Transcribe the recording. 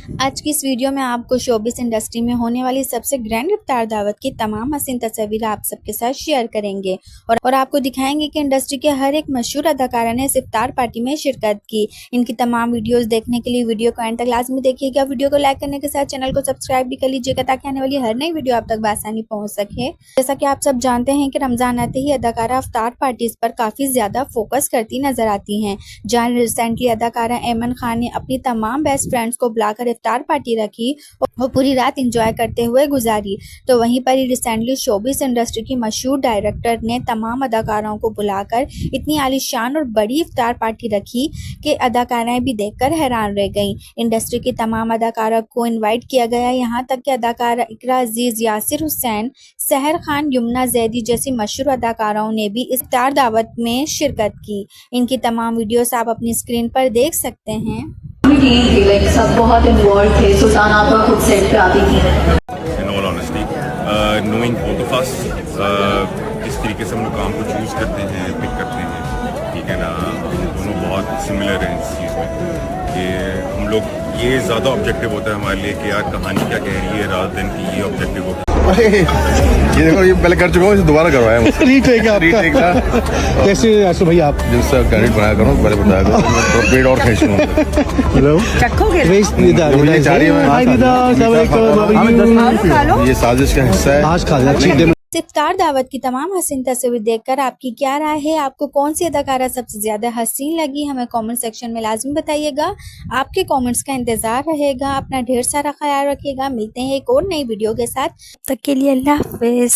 आज की इस वीडियो में आपको शोबिस इंडस्ट्री में होने वाली सबसे ग्रैंड इफ्तार दावत की तमाम हसीन तस्वीर आप सबके साथ शेयर करेंगे और आपको दिखाएंगे कि इंडस्ट्री के हर एक मशहूर अदाकारा ने इस इफ्तार पार्टी में शिरकत की। इनकी तमाम वीडियोस देखने के लिए वीडियो को एंड तक लाजमी देखिएगा। वीडियो को लाइक करने के साथ चैनल को सब्सक्राइब भी कर लीजिएगा ताकि आने वाली हर नई वीडियो आप तक बआसानी पहुंच सके। जैसा कि आप सब जानते हैं कि रमजान आते ही अदाकारा इफ्तार पार्टीज पर काफी ज्यादा फोकस करती नजर आती हैं। जहां रिसेंटली अदाकारा ऐमन खान ने अपनी तमाम बेस्ट फ्रेंड्स को बुलाकर इफ्तार पार्टी रखी और पूरी रात एंजॉय करते हुए गुजारी। तो वहीं पर ही रिसेंटली शोबिस इंडस्ट्री की मशहूर डायरेक्टर ने तमाम अदाकाराओं को बुलाकर इतनी आलीशान और बड़ी इफ्तार पार्टी रखी कि अदाकाराएं भी देखकर हैरान रह गईं। इंडस्ट्री की तमाम अदाकारा को इनवाइट किया गया, यहाँ तक कि अदाकारा इकरा अजीज, यासिर हुसैन, सहर खान, यमुना जैदी जैसी मशहूर अदाकाराओं ने भी इस इफ्तार दावत में शिरकत की। इनकी तमाम वीडियोस आप अपनी स्क्रीन पर देख सकते हैं। टीम थी, लाइक सब बहुत इन्वॉल्व थे। सुल्तान आपा खुद सेट पे आती थी। In all honesty, knowing both of us, किस तरीके से हम लोग काम को चूज करते हैं, पिक करते हैं, ठीक है ना, हम दोनों बहुत सिमिलर हैं इस चीज़ में कि हम लोग ये ज़्यादा ऑब्जेक्टिव होता है हमारे लिए कि यार कहानी क्या कह रही है रात दिन की, ये ऑब्जेक्टिव होता है। ये देखो, ये पहले कर चुका हूँ, इसे दोबारा करवाया मुझसे। रीटेक है आपका। रीटेक था। कैसे आसू भाई आप जिससे कैंडिडेट बनाया करो, पहले बताया करो, पेड़ और खींच लूँ। हेलो चखोगे? ये चाह रही है, ये साजिश का हिस्सा है। आज खा जाए। इफ्तार दावत की तमाम हसीन तस्वीर देखकर आपकी क्या राय है? आपको कौन सी अदाकारा सबसे ज्यादा हसीन लगी? हमें कमेंट सेक्शन में लाजमी बताइएगा। आपके कमेंट्स का इंतजार रहेगा। अपना ढेर सारा ख्याल रखिएगा। मिलते हैं एक और नई वीडियो के साथ। तब तक के लिए अल्लाह हाफिज।